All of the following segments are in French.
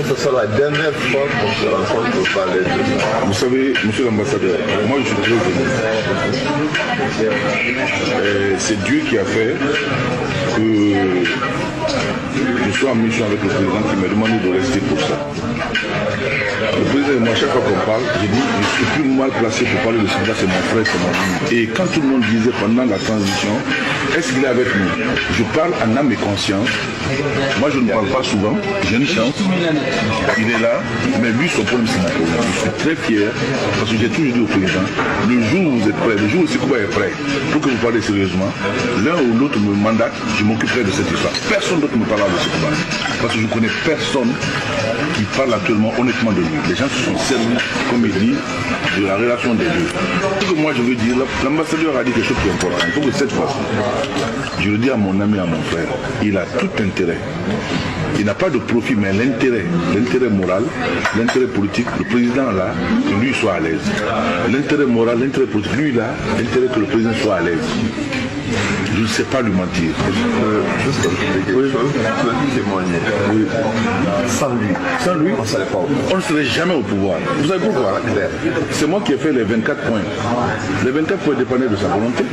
Ce sera la dernière fois qu'on se rencontre pour parler de ça. Vous savez, monsieur l'ambassadeur, moi je suis très heureux. C'est Dieu qui a fait que je sois en mission avec le président qui m'a demandé de rester pour ça. Le président et moi, chaque fois qu'on parle, j'ai dit, je suis plus mal placé pour parler de Sénégal, c'est mon frère, c'est mon ami. Et quand tout le monde disait pendant la transition, est-ce qu'il est avec nous? Je parle en âme et conscience. Moi, je ne parle pas souvent, j'ai une chance. Il est là, mais lui, son problème, c'est mon problème. Je suis très fier, parce que j'ai toujours dit au président, le jour où vous êtes prêt, le jour où Sekouba est prêt, pour que vous parlez sérieusement, l'un ou l'autre me mandate, je m'occuperai de cette histoire. Personne d'autre ne me parlera de Sekouba. Parce que je ne connais personne qui parle actuellement honnêtement de lui. Les gens se sont servis, comme il dit, de la relation des deux. Ce que moi je veux dire, l'ambassadeur a dit quelque chose qui est important. Il faut que cette fois, je le dis à mon ami, à mon frère, il a tout intérêt. Il n'a pas de profit, mais l'intérêt moral, l'intérêt politique, le président là, que lui soit à l'aise. L'intérêt moral, l'intérêt politique, lui là, l'intérêt que le président soit à l'aise. Je ne sais pas lui mentir. Juste quelque chose, je peux témoigner. Oui. Sans lui, on ne serait pas au pouvoir. On ne serait jamais au pouvoir. Vous savez pourquoi? C'est moi qui ai fait les 24 points. Les 24 points dépendaient de sa volonté.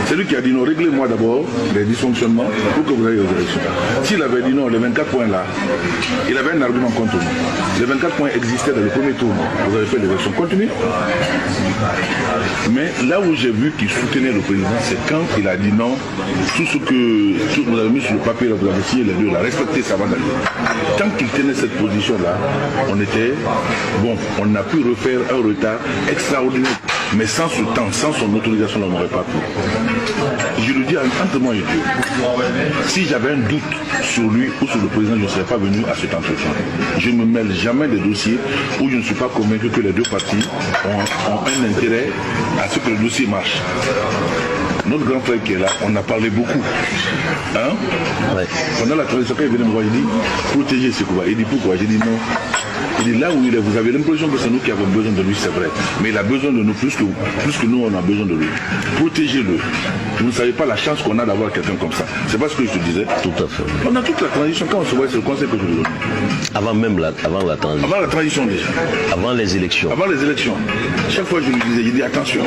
C'est lui qui a dit non, réglez-moi d'abord les dysfonctionnements pour que vous ayez aux élections. S'il avait dit non, les 24 points là, il avait un argument contre nous. Les 24 points existaient dans le premier tour. Vous avez fait l'élection. Continuez. Mais là où j'ai vu qu'il soutenait le président, c'est quand il a dit non, tout ce que vous avez mis sur le papier, là, vous avez signé les deux, là, respectez ça va d'aller. Tant qu'il tenait cette position-là, on était, bon, on a pu refaire un retard extraordinaire. Mais sans ce temps, sans son autorisation, on n'aurait pas pu. Je le dis entre moi et Dieu. Si j'avais un doute sur lui ou sur le président, je ne serais pas venu à cet entretien. Je ne me mêle jamais des dossiers où je ne suis pas convaincu que les deux parties ont un intérêt à ce que le dossier marche. Notre grand frère qui est là, on a parlé beaucoup. Hein? Ouais. Pendant la transition, quand il venait me voir, il dit protéger Sekouba. Il dit pourquoi? J'ai dit non. Il dit là où il est, vous avez l'impression que c'est nous qui avons besoin de lui, c'est vrai. Mais il a besoin de nous plus que nous, on a besoin de lui. Protégez-le. Vous ne savez pas la chance qu'on a d'avoir quelqu'un comme ça. C'est pas ce que je te disais. Tout à fait. On a toute la transition. Quand on se voit, c'est le conseil que je vous donne. Avant la transition. Avant la transition déjà. Avant les élections. Avant les élections. Chaque fois je lui disais, il dit attention.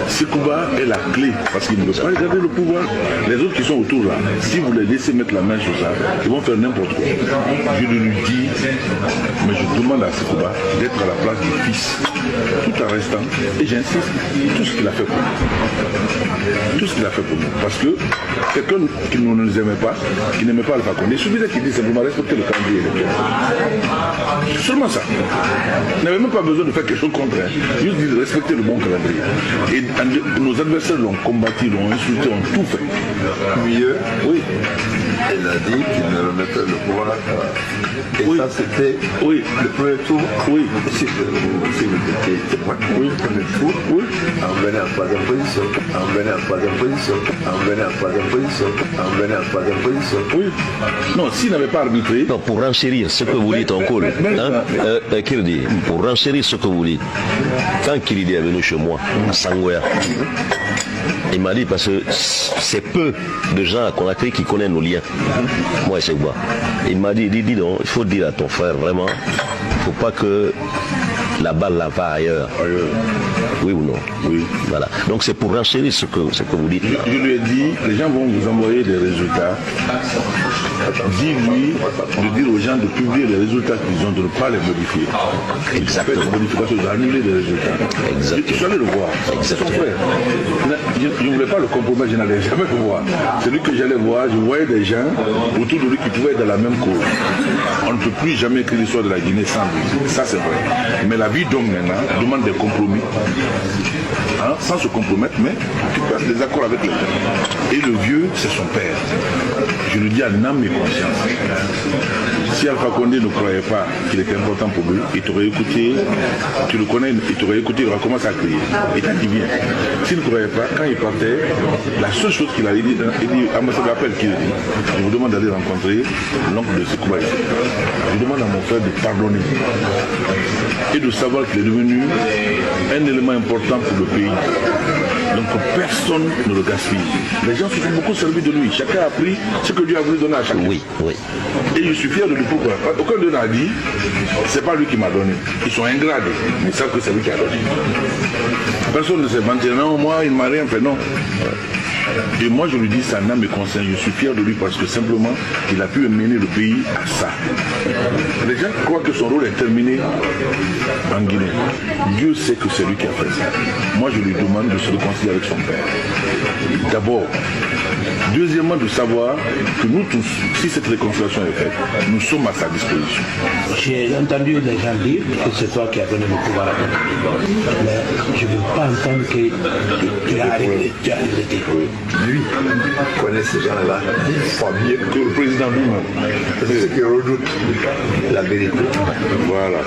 Sekouba est la clé parce qu'il ne veut pas garder le pouvoir. Les autres qui sont autour là, si vous les laissez mettre la main sur ça, ils vont faire n'importe quoi. Je lui dis, mais je demande à Sekouba d'être à la place du fils, tout en restant, et j'insiste, tout ce qu'il a fait pour nous. Tout ce qu'il a fait pour nous. Parce que quelqu'un qui ne nous aimait pas, qui n'aimait pas Alpha Condé, il suffisait qu'il dise simplement respecter le calendrier électoral. Seulement ça. Il n'avait même pas besoin de faire quelque chose contre elle. Juste dire respecter le bon calendrier. Et nos adversaires l'ont combattu, l'ont insulté, ont tout fait. Mieux, oui. Il a dit qu'il ne remettait le pouvoir. Et oui. Ça, c'était oui. le premier tour. Oui. Si vous étiez témoin, oui. Le premier tour, oui. On venait en troisième position. On venait en troisième position. On venait en troisième position. On venait en troisième position. Oui. Non, s'il n'avait pas arbitré. Non, pour renchérir ce que vous dites en col, Kirdi, pour renchérir ce que vous dites, quand Kirdi est venu chez moi, à Sangoya, il m'a dit, parce que c'est peu de gens à Conakry qui connaissent nos liens. Moi, c'est quoi. Il m'a dit, dis donc, il faut dire à ton frère, vraiment, il ne faut pas que la balle la va ailleurs. Oui ou non? Oui. Voilà. Donc c'est pour renchérir ce que vous dites. Je lui ai dit, les gens vont vous envoyer des résultats. Dis-lui de dire aux gens de publier les résultats qu'ils ont, de ne pas les modifier. Exactement. Modification, d'annuler les résultats. Exactement. Je suis allé le voir. C'est son frère. Je ne voulais pas le compromettre, je n'allais jamais le voir. C'est lui que j'allais voir, je voyais des gens autour de lui qui pouvaient être dans la même cause. On ne peut plus jamais écrire l'histoire de la Guinée sans lui. Ça c'est vrai. Mais la vie d'homme maintenant demande des compromis. Hein, sans se compromettre, mais tu passes des accords avec les gens. Et le vieux, c'est son père. Je le dis à âme et conscience. Si Alpha Condé ne croyait pas qu'il était important pour lui, il t'aurait écouté, tu le connais, il t'aurait écouté, il aurait commencé à crier. Il t'a dit bien. S'il ne croyait pas, quand il partait, la seule chose qu'il a dit, il dit, ambassadeur appelle qui dit, je vous demande d'aller rencontrer l'oncle de Sekouba. Je demande à mon frère de pardonner et de savoir qu'il est devenu un élément important pour le pays. Donc personne ne le gaspille. Les gens se sont beaucoup servis de lui. Chacun a pris ce que Dieu a voulu donner à chacun. Oui, oui. Et je suis fier de lui. Pourquoi? Aucun d'eux n'a dit, c'est pas lui qui m'a donné. Ils sont ingrats, mais ils savent que c'est lui qui a donné. Personne ne s'est menti. Non, moi, il ne m'a rien fait. Non. Et moi, je lui dis, ça n'a me concerne. Je suis fier de lui parce que simplement, il a pu mener le pays à ça. Les gens croient que son rôle est terminé en Guinée. Dieu sait que c'est lui qui a fait ça. Moi, je lui demande de se réconcilier avec son père. D'abord. Deuxièmement, de savoir que nous tous, si cette réconciliation est faite, nous sommes à sa disposition. J'ai entendu les gens dire que c'est toi qui as donné le pouvoir à ton ami. Mais je ne veux pas entendre que tu as arrêté. Lui connaît ces gens-là 10 fois mieux Que le président lui-même. C'est ce qui redoute la vérité. Voilà.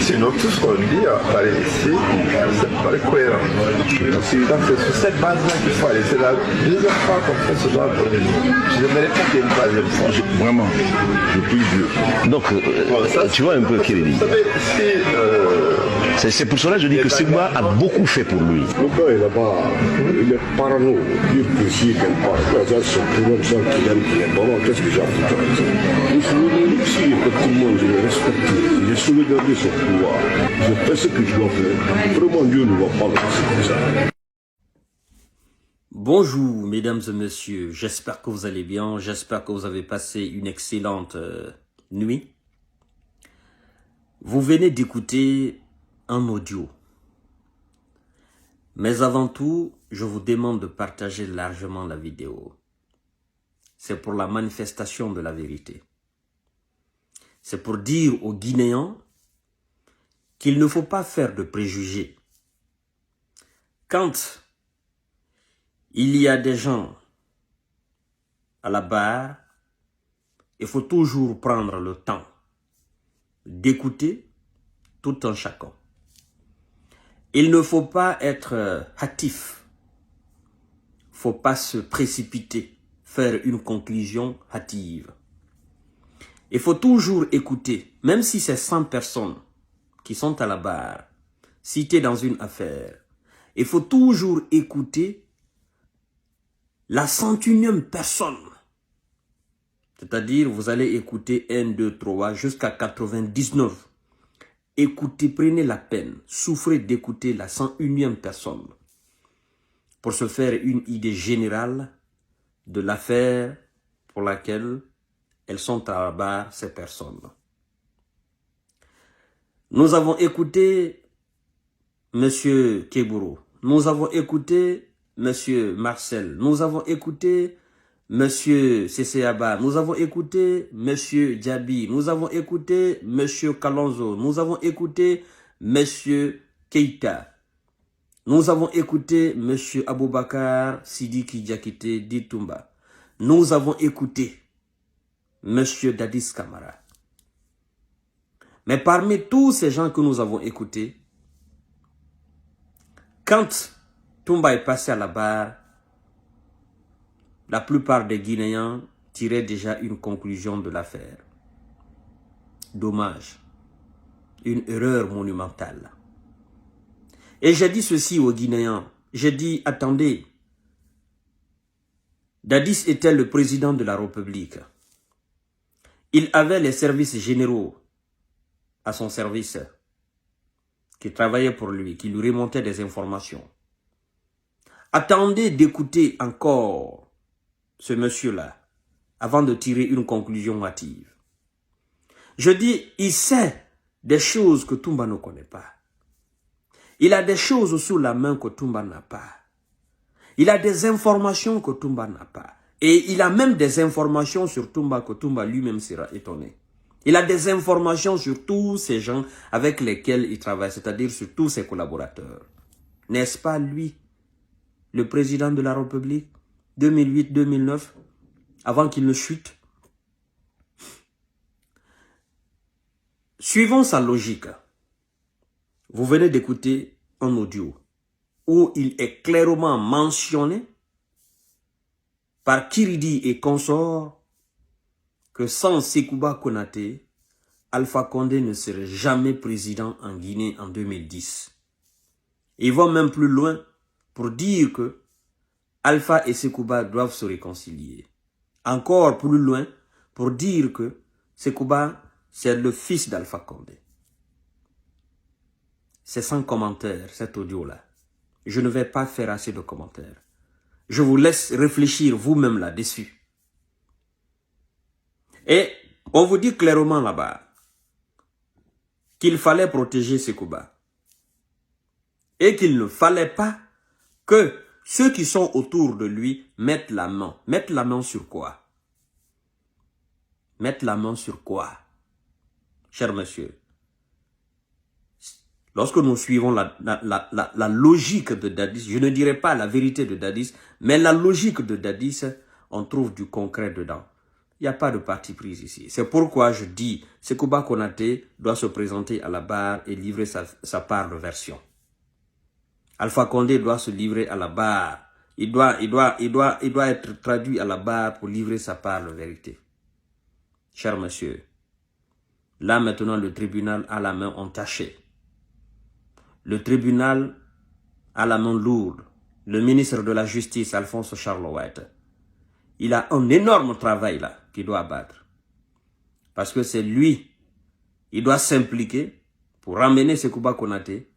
Sinon, tout ce qu'on dit à Paris ici, c'est pas cohérent. Donc c'est sur cette base-là qu'il faut aller. C'est la deuxième fois qu'on fait ce genre de réunion. Je n'aimerais pas qu'il y ait une troisième fois. Vraiment, je prie Dieu. Donc, tu vois un peu Kiridi. Vous savez, si... C'est pour cela que je dis que Sigma a beaucoup fait pour lui. Le gars est là-bas, il est parano, il est précis quelque part. Ça, c'est un problème, ça, qu'il aime, qu'il est bon. Qu'est-ce que j'ai à foutre avec ça? Si, effectivement, je le respecte, j'ai sauvegardé son pouvoir, je fais ce que je dois faire. Vraiment, Dieu ne va pas le laisser comme ça. Bonjour mesdames et messieurs, j'espère que vous allez bien, j'espère que vous avez passé une excellente nuit. Vous venez d'écouter un audio. Mais avant tout, je vous demande de partager largement la vidéo. C'est pour la manifestation de la vérité. C'est pour dire aux Guinéens qu'il ne faut pas faire de préjugés. Quand il y a des gens à la barre, il faut toujours prendre le temps d'écouter tout un chacun. Il ne faut pas être hâtif. Il ne faut pas se précipiter, faire une conclusion hâtive. Il faut toujours écouter, même si c'est 100 personnes qui sont à la barre, citées dans une affaire. Il faut toujours écouter la 101e personne. C'est-à-dire, vous allez écouter 1, 2, 3, jusqu'à 99. Écoutez, prenez la peine, souffrez d'écouter la 101e personne pour se faire une idée générale de l'affaire pour laquelle elles sont à la barre, ces personnes. Nous avons écouté M. Keburo, nous avons écouté M. Marcel, nous avons écouté M. Cécéaba, nous avons écouté M. Djabi, nous avons écouté M. Kalonzo, nous avons écouté M. Keita, nous avons écouté M. Aboubakar Sidiki Diakité Ditumba, nous avons écouté M. Dadis Kamara. Mais parmi tous ces gens que nous avons écoutés, quand Toumba est passé à la barre, la plupart des Guinéens tiraient déjà une conclusion de l'affaire. Dommage. Une erreur monumentale. Et j'ai dit ceci aux Guinéens. J'ai dit, attendez, Dadis était le président de la République. Il avait les services généraux à son service qui travaillaient pour lui, qui lui remontaient des informations. Attendez d'écouter encore ce monsieur-là avant de tirer une conclusion hâtive. Je dis, il sait des choses que Toumba ne connaît pas. Il a des choses sous la main que Toumba n'a pas. Il a des informations que Toumba n'a pas. Et il a même des informations sur Toumba que Toumba lui-même sera étonné. Il a des informations sur tous ces gens avec lesquels il travaille, c'est-à-dire sur tous ses collaborateurs. N'est-ce pas lui, le président de la République, 2008-2009, avant qu'il ne chute? Suivons sa logique. Vous venez d'écouter un audio où il est clairement mentionné par Kiridi et consorts que sans Sekouba Konaté, Alpha Condé ne serait jamais président en Guinée en 2010. Ils vont même plus loin pour dire que Alpha et Sekouba doivent se réconcilier. Encore plus loin, pour dire que Sekouba, c'est le fils d'Alpha Condé. C'est sans commentaire, cet audio-là. Je ne vais pas faire assez de commentaires. Je vous laisse réfléchir vous-même là-dessus. Et on vous dit clairement là-bas qu'il fallait protéger Sekouba. Et qu'il ne fallait pas que ceux qui sont autour de lui mettent la main. Mettent la main sur quoi? Mettre la main sur quoi? Cher monsieur, lorsque nous suivons la logique de Dadis, je ne dirais pas la vérité de Dadis, mais la logique de Dadis, on trouve du concret dedans. Il n'y a pas de parti pris ici. C'est pourquoi je dis, Sekouba Konaté doit se présenter à la barre et livrer sa part de version. Alpha Condé doit se livrer à la barre. Il doit être traduit à la barre pour livrer sa part de vérité. Cher monsieur, là maintenant le tribunal a la main entachée. Le tribunal a la main lourde. Le ministre de la Justice, Alphonse Charles White, il a un énorme travail là qu'il doit abattre. Parce que c'est lui, il doit s'impliquer pour ramener Sekouba Konaté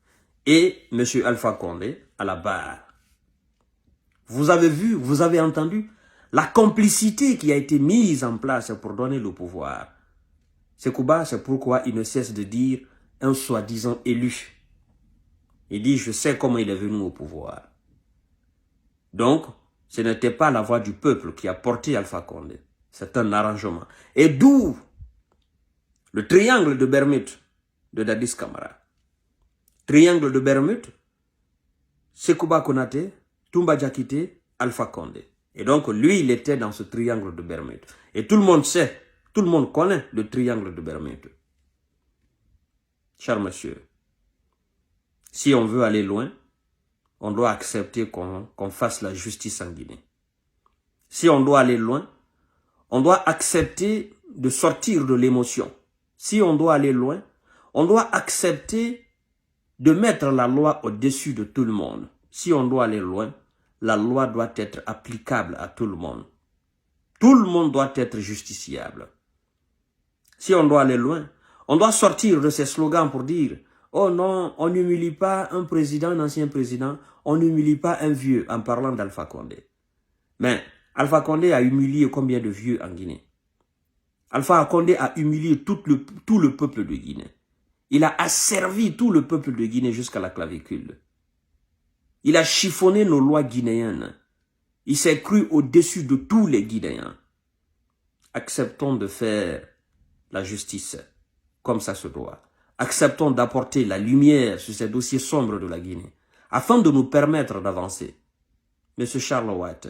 et M. Alpha Condé à la barre. Vous avez vu, vous avez entendu la complicité qui a été mise en place pour donner le pouvoir. Sekouba, c'est pourquoi il ne cesse de dire un soi-disant élu. Il dit, je sais comment il est venu au pouvoir. Donc, ce n'était pas la voix du peuple qui a porté Alpha Condé. C'est un arrangement. Et d'où le triangle de Bermude de Dadis Camara. Triangle de Bermude, Sekouba Konaté, Toumba Diakité, Alpha Condé. Et donc, lui, il était dans ce triangle de Bermude. Et tout le monde sait, tout le monde connaît le triangle de Bermude. Cher monsieur, si on veut aller loin, on doit accepter qu'on fasse la justice en Guinée. Si on doit aller loin, on doit accepter de sortir de l'émotion. Si on doit aller loin, on doit accepter de mettre la loi au-dessus de tout le monde. Si on doit aller loin, la loi doit être applicable à tout le monde. Tout le monde doit être justiciable. Si on doit aller loin, on doit sortir de ces slogans pour dire « Oh non, on n'humilie pas un président, un ancien président, on n'humilie pas un vieux » en parlant d'Alpha Condé. Mais Alpha Condé a humilié combien de vieux en Guinée? Alpha Condé a humilié tout le peuple de Guinée. Il a asservi tout le peuple de Guinée jusqu'à la clavicule. Il a chiffonné nos lois guinéennes. Il s'est cru au-dessus de tous les Guinéens. Acceptons de faire la justice comme ça se doit. Acceptons d'apporter la lumière sur ces dossiers sombres de la Guinée, afin de nous permettre d'avancer. Monsieur Charles White,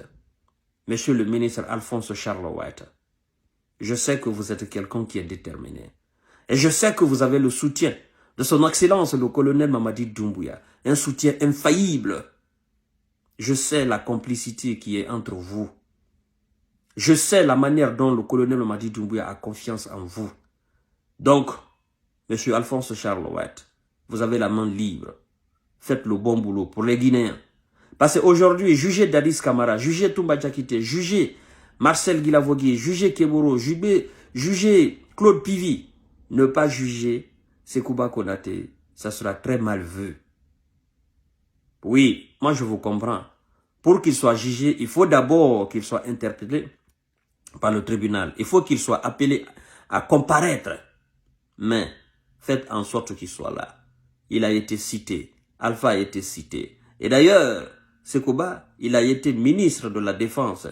Monsieur le ministre Alphonse Charles White, je sais que vous êtes quelqu'un qui est déterminé. Et je sais que vous avez le soutien de son Excellence le colonel Mamadi Doumbouya, un soutien infaillible. Je sais la complicité qui est entre vous. Je sais la manière dont le colonel Mamadi Doumbouya a confiance en vous. Donc, Monsieur Alphonse Charles White, vous avez la main libre. Faites le bon boulot pour les Guinéens. Parce qu'aujourd'hui, jugez Dadis Camara, jugez Toumba Diakité, jugez Marcel Guilavogui, jugez Keboro, jugez Claude Pivi. Ne pas juger Sekouba Konaté, ça sera très mal vu. Oui, moi je vous comprends. Pour qu'il soit jugé, il faut d'abord qu'il soit interpellé par le tribunal. Il faut qu'il soit appelé à comparaître. Mais faites en sorte qu'il soit là. Il a été cité. Alpha a été cité. Et d'ailleurs, Sekouba, il a été ministre de la Défense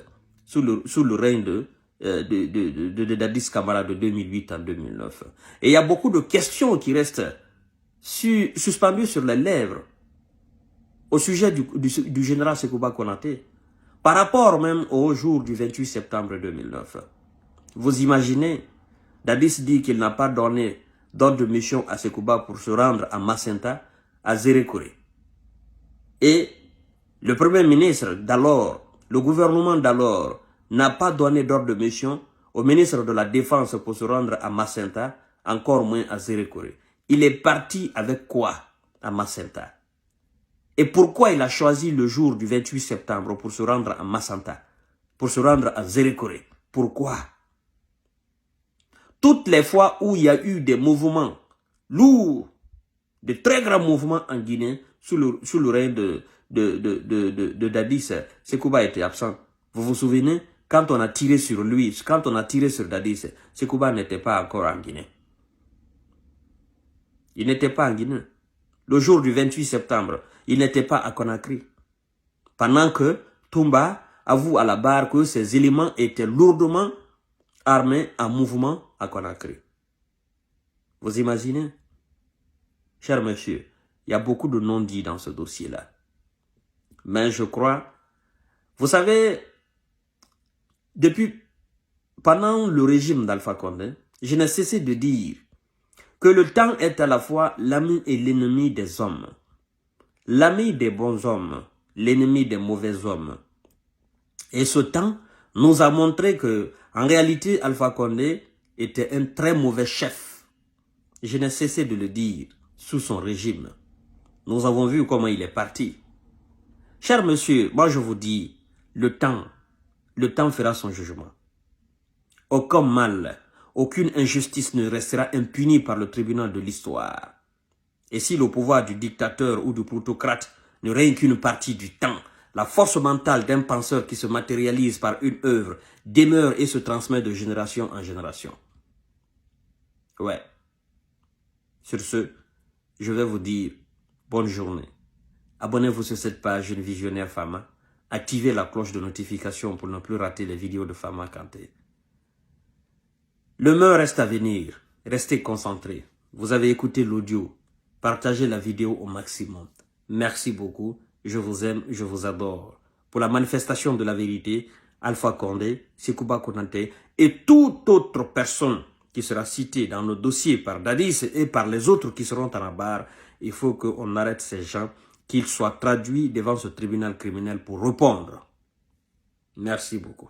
sous le règne de Dadis Camara de 2008 à 2009. Et il y a beaucoup de questions qui restent suspendues sur les lèvres au sujet du général Sekouba Konaté par rapport même au jour du 28 septembre 2009. Vous imaginez, Dadis dit qu'il n'a pas donné d'ordre de mission à Sekouba pour se rendre à Macenta, à Zérékoré. Et le premier ministre d'alors, le gouvernement d'alors, n'a pas donné d'ordre de mission au ministre de la Défense pour se rendre à Macenta, encore moins à Zérékoré. Il est parti avec quoi à Macenta? Et pourquoi il a choisi le jour du 28 septembre pour se rendre à Massanta, pour se rendre à Zérékoré? Pourquoi? Toutes les fois où il y a eu des mouvements lourds, de très grands mouvements en Guinée, sous le règne de Dadis, Sekouba était absent. Vous vous souvenez? Quand on a tiré sur lui, quand on a tiré sur Dadis, Sekouba n'était pas encore en Guinée. Il n'était pas en Guinée. Le jour du 28 septembre, il n'était pas à Conakry. Pendant que Toumba avoue à la barre que ces éléments étaient lourdement armés en mouvement à Conakry. Vous imaginez? Cher monsieur, il y a beaucoup de non-dits dans ce dossier-là. Mais je crois, vous savez, pendant le régime d'Alpha Condé, je n'ai cessé de dire que le temps est à la fois l'ami et l'ennemi des hommes. L'ami des bons hommes, l'ennemi des mauvais hommes. Et ce temps nous a montré que, en réalité, Alpha Condé était un très mauvais chef. Je n'ai cessé de le dire, sous son régime. Nous avons vu comment il est parti. Cher monsieur, moi je vous dis, le temps fera son jugement. Aucun mal, aucune injustice ne restera impunie par le tribunal de l'histoire. Et si le pouvoir du dictateur ou du plutocrate ne règne qu'une partie du temps, la force mentale d'un penseur qui se matérialise par une œuvre demeure et se transmet de génération en génération. Ouais. Sur ce, je vais vous dire bonne journée. Abonnez-vous sur cette page Jeune Visionnaire Fama. Activez la cloche de notification pour ne plus rater les vidéos de Fama Kanté. Le meilleur reste à venir. Restez concentrés. Vous avez écouté l'audio. Partagez la vidéo au maximum. Merci beaucoup. Je vous aime, je vous adore. Pour la manifestation de la vérité, Alpha Condé, Sekouba Konaté et toute autre personne qui sera citée dans le dossier par Dadis et par les autres qui seront à la barre, il faut qu'on arrête ces gens, qu'ils soient traduits devant ce tribunal criminel pour répondre. Merci beaucoup.